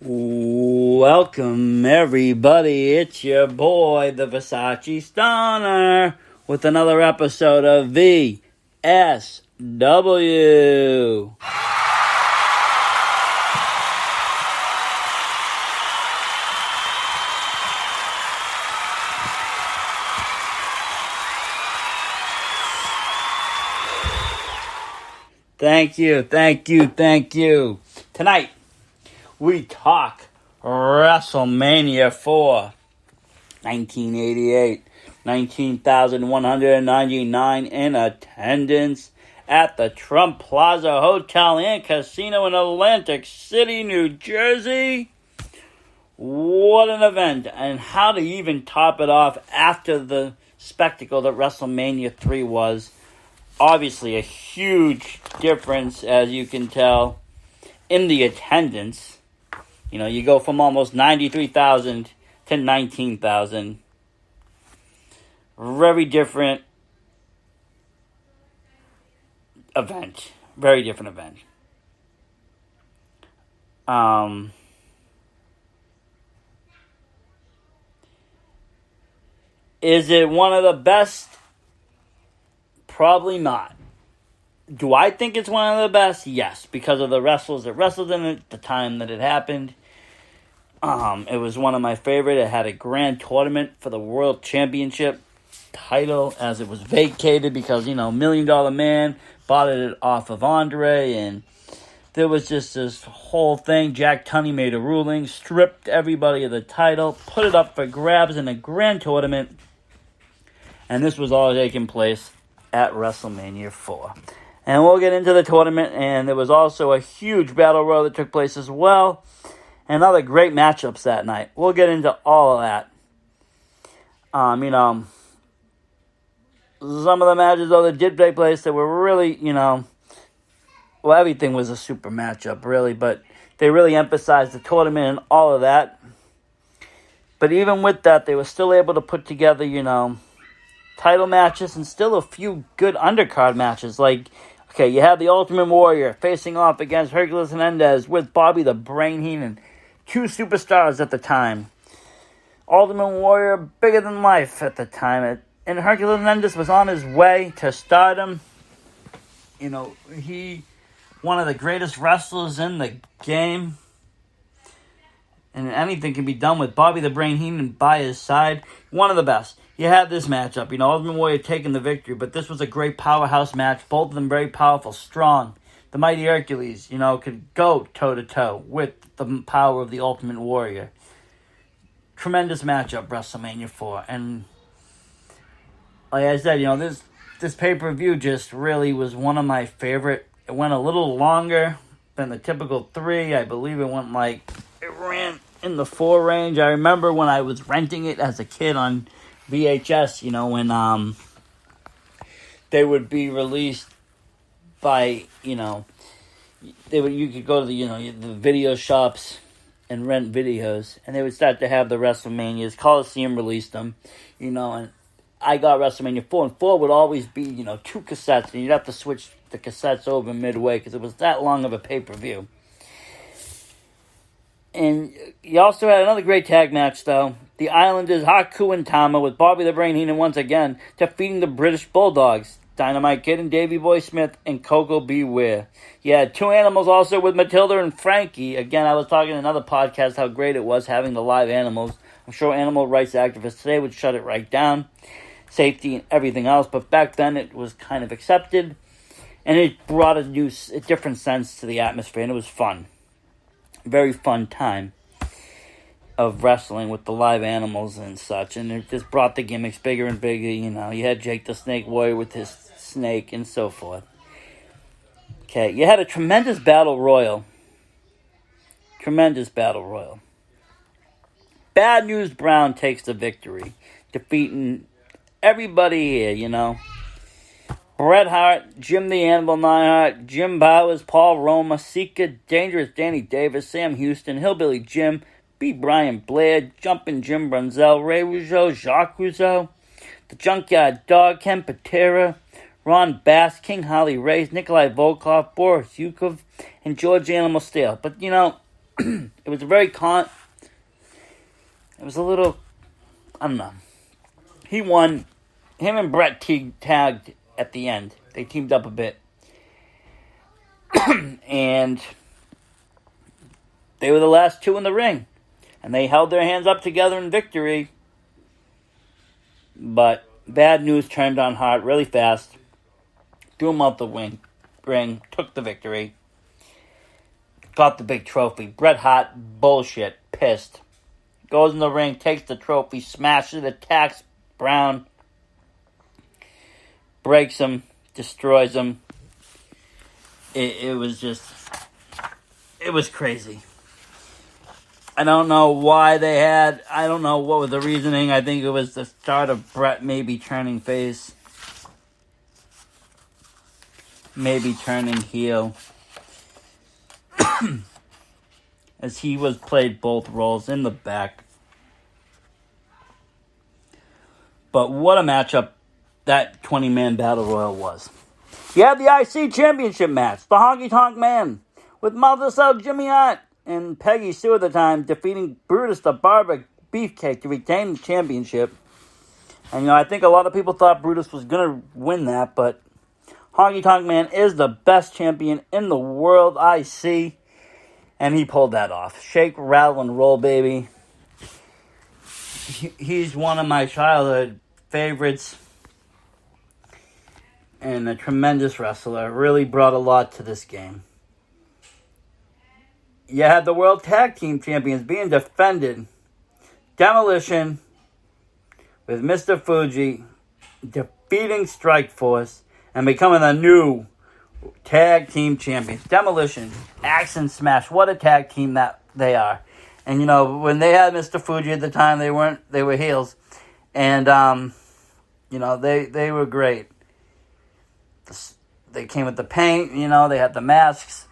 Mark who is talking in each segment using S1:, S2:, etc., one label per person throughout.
S1: Welcome, everybody. It's your boy, the Versace Stoner, with another episode of VSW. Thank you. Tonight, we talk Wrestlemania 4, 1988, 19,199 in attendance at the Trump Plaza Hotel and Casino in Atlantic City, New Jersey. What an event, and how to even top it off after the spectacle that WrestleMania 3 was. Obviously, a huge difference, as you can tell, in the attendance. You know, you go from almost 93,000 to 19,000. Very different event. Very different event. Is it one of the best? Probably not. Do I think it's one of the best? Yes, because of the wrestlers that wrestled in it, the time that it happened. It was one of my favorite. It had a grand tournament for the World Championship title as it was vacated because, $1 Million Man bought it off of Andre, and there was just this whole thing. Jack Tunney made a ruling, stripped everybody of the title, put it up for grabs in a grand tournament, and this was all taking place at WrestleMania 4. And we'll get into the tournament, and there was also a huge battle royal that took place as well, and other great matchups that night. We'll get into all of that. Some of the matches, though, that did take place that were really, everything was a super matchup, really, but they really emphasized the tournament and all of that. But even with that, they were still able to put together, title matches and still a few good undercard matches. You had the Ultimate Warrior facing off against Hercules Hernandez with Bobby the Brain Heenan, two superstars at the time. Ultimate Warrior, bigger than life at the time. And Hercules Hernandez was on his way to stardom. He one of the greatest wrestlers in the game. And anything can be done with Bobby the Brain Heenan by his side. One of the best. You had this matchup, Ultimate Warrior taking the victory, but this was a great powerhouse match. Both of them very powerful, strong. The Mighty Hercules, could go toe-to-toe with the power of the Ultimate Warrior. Tremendous matchup, WrestleMania 4. And like I said, this pay-per-view just really was one of my favorite. It went a little longer than the typical 3. I believe it ran in the 4 range. I remember when I was renting it as a kid on VHS, when they would be released by, you could go to the video shops and rent videos, and they would start to have the WrestleManias. Coliseum released them, and I got WrestleMania 4, and 4 would always be, 2 cassettes, and you'd have to switch the cassettes over midway because it was that long of a pay-per-view. And you also had another great tag match, though. The Islanders, Haku and Tama, with Bobby the Brain Heenan once again, defeating the British Bulldogs, Dynamite Kid and Davey Boy Smith, and Coco Beware. You had two animals also with Matilda and Frankie. Again, I was talking in another podcast how great it was having the live animals. I'm sure animal rights activists today would shut it right down. Safety and everything else. But back then it was kind of accepted. And it brought a different sense to the atmosphere, and it was fun. Very fun time of wrestling with the live animals and such, and it just brought the gimmicks bigger and bigger. You had Jake the Snake Warrior with his snake and so forth. Okay, you had a tremendous battle royal. Bad News Brown takes the victory, defeating everybody here. Bret Hart, Jim the Animal Neidhart, Jim Bowers, Paul Roma, Sika, Dangerous Danny Davis, Sam Houston, Hillbilly Jim, B. Brian Blair, Jumpin' Jim Brunzell, Ray Rougeau, Jacques Rougeau, The Junkyard Dog, Ken Patera, Ron Bass, King Harley Race, Nikolai Volkov, Boris Yukov, and George Animal Steele. But, It was very it was a little, I don't know. He won. Him and Brett tagged at the end. They teamed up a bit. And they were the last two in the ring. And they held their hands up together in victory. But bad news turned on Hart really fast. Threw him out the ring. Took the victory. Got the big trophy. Bret Hart, bullshit, pissed. Goes in the ring, takes the trophy, smashes it, attacks Brown. Breaks him, destroys him. It was crazy. I don't know why I don't know what was the reasoning. I think it was the start of Bret maybe turning face. Maybe turning heel. As he played both roles in the back. But what a matchup that 20-man Battle Royal was. You had the IC Championship match. The Honky Tonk Man with Martha Out, Jimmy Hart, and Peggy Sue at the time defeating Brutus the Barber Beefcake to retain the championship. And, I think a lot of people thought Brutus was going to win that, but Honky Tonk Man is the best champion in the world, IC, and he pulled that off. Shake, rattle, and roll, baby. He's one of my childhood favorites. And a tremendous wrestler. Really brought a lot to this game. You had the World Tag Team Champions being defended. Demolition with Mr. Fuji defeating Strikeforce and becoming the new Tag Team Champions. Demolition, Axe and Smash. What a tag team that they are. And, when they had Mr. Fuji at the time, they were heels. And, they were great. They came with the paint, they had the masks.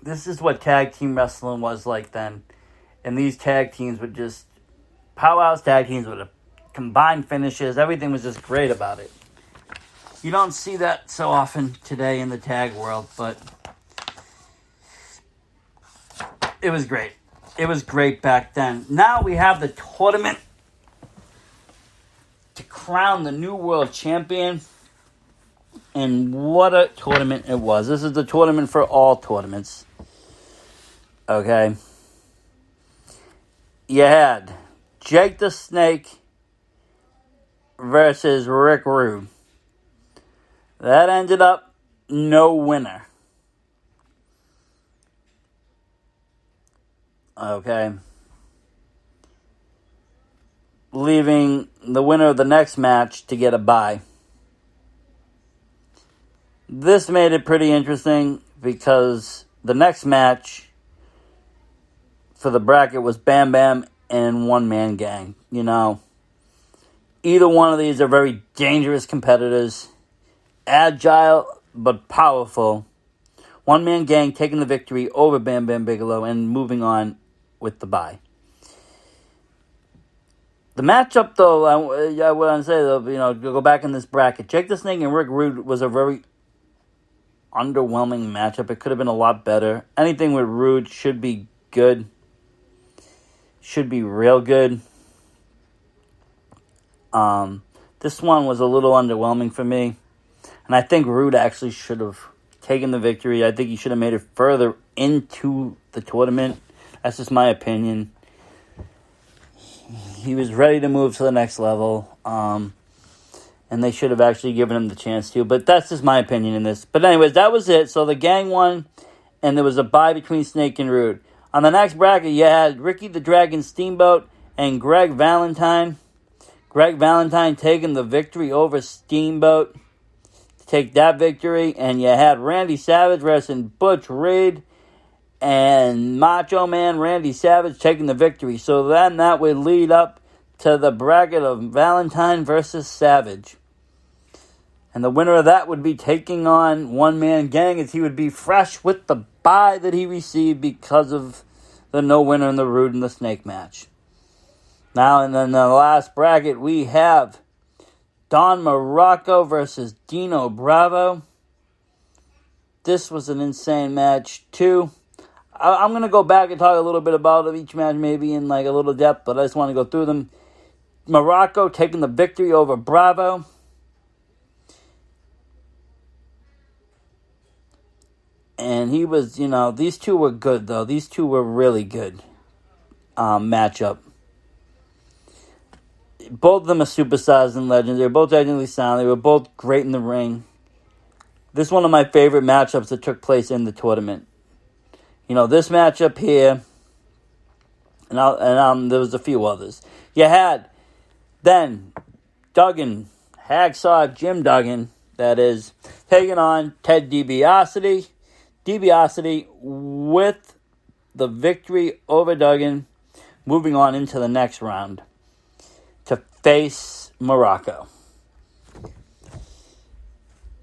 S1: This is what tag team wrestling was like then. And these tag teams were just powerhouse tag teams with combined finishes. Everything was just great about it. You don't see that so often today in the tag world, but it was great. It was great back then. Now we have the tournament to crown the new world champion. And what a tournament it was. This is the tournament for all tournaments. Okay. You had Jake the Snake versus Rick Rude. That ended up no winner. Okay. Leaving the winner of the next match to get a bye. This made it pretty interesting because the next match for the bracket was Bam Bam and One Man Gang. Either one of these are very dangerous competitors. Agile but powerful. One Man Gang taking the victory over Bam Bam Bigelow and moving on with the bye. The matchup, though, I would say, though, to go back in this bracket, Jake the Snake and Rick Rude was a very underwhelming matchup. It could have been a lot better. Anything with Rude should be good. Should be real good. This one was a little underwhelming for me. And I think Rude actually should have taken the victory. I think he should have made it further into the tournament. That's just my opinion. He was ready to move to the next level. And they should have actually given him the chance to. But that's just my opinion in this. But anyways, that was it. So the gang won. And there was a bye between Snake and Rude. On the next bracket, you had Ricky the Dragon Steamboat and Greg Valentine. Greg Valentine taking the victory over Steamboat to take that victory. And you had Randy Savage versus Butch Reed. And Macho Man Randy Savage taking the victory. So then that would lead up to the bracket of Valentine versus Savage. And the winner of that would be taking on One Man Gang, as he would be fresh with the bye that he received because of the no winner in the Rude and the Snake match. Now, and then the last bracket, we have Don Morocco versus Dino Bravo. This was an insane match, too. I'm going to go back and talk a little bit about each match, maybe in like a little depth, but I just want to go through them. Morocco taking the victory over Bravo. And he was, these two were good, though. These two were really good matchup. Both of them are superstars and legends. They were both technically sound. They were both great in the ring. This is one of my favorite matchups that took place in the tournament. This matchup here, and there was a few others. You had then Duggan, Hacksaw Jim Duggan, that is, taking on Ted DiBiase. DiBiase with the victory over Duggan, moving on into the next round to face Morocco.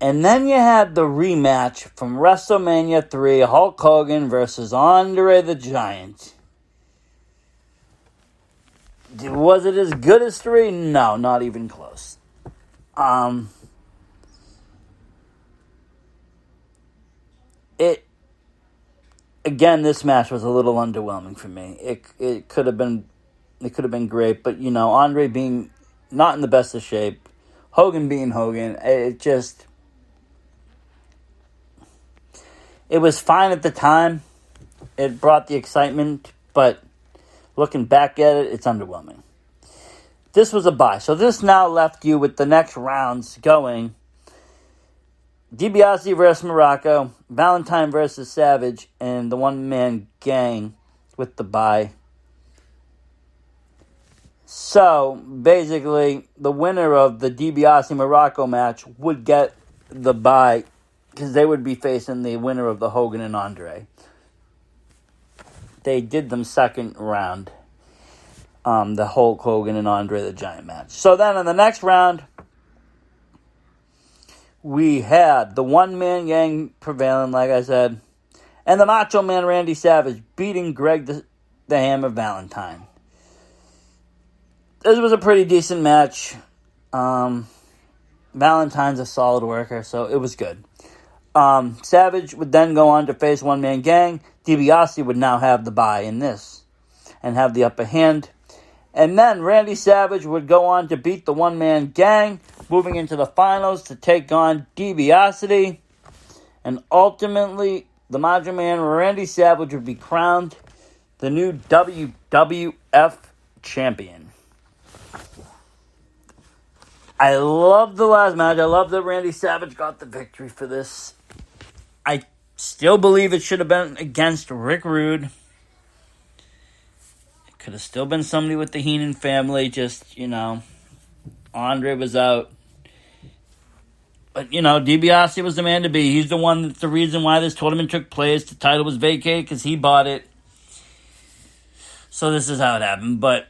S1: And then you had the rematch from WrestleMania 3, Hulk Hogan versus Andre the Giant. Was it as good as 3? No, not even close. This match was a little underwhelming for me. It could have been great, but Andre being not in the best of shape, Hogan being Hogan, it was fine at the time. It brought the excitement, but looking back at it, it's underwhelming. This was a bye, so this now left you with the next rounds going. DiBiase versus Morocco, Valentine versus Savage, and the one-man gang with the bye. So, basically, the winner of the DiBiase-Morocco match would get the bye because they would be facing the winner of the Hogan and Andre. They did them second round, the Hulk Hogan and Andre the Giant match. So then in the next round, we had the one-man gang prevailing, like I said, and the Macho Man Randy Savage beating Greg the Hammer Valentine. This was a pretty decent match. Valentine's a solid worker, so it was good. Savage would then go on to face one-man gang. DiBiase would now have the bye in this and have the upper hand. And then Randy Savage would go on to beat the one-man gang, moving into the finals to take on DiBiase. And ultimately, the Macho Man Randy Savage would be crowned the new WWF champion. I love the last match. I love that Randy Savage got the victory for this. I still believe it should have been against Rick Rude. It could have still been somebody with the Heenan family. Just, Andre was out. But, DiBiase was the man to be. He's the one that's the reason why this tournament took place. The title was vacated because he bought it. So this is how it happened. But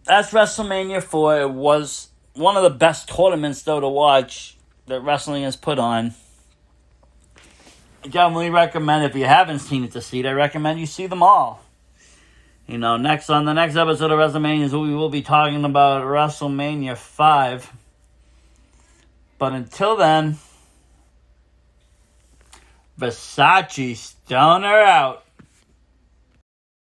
S1: that's WrestleMania 4. It was one of the best tournaments, though, to watch that wrestling has put on. I definitely recommend, if you haven't seen it to see it, I recommend you see them all. Next on the next episode of WrestleMania, we will be talking about WrestleMania 5. But until then, Versace Stoner out.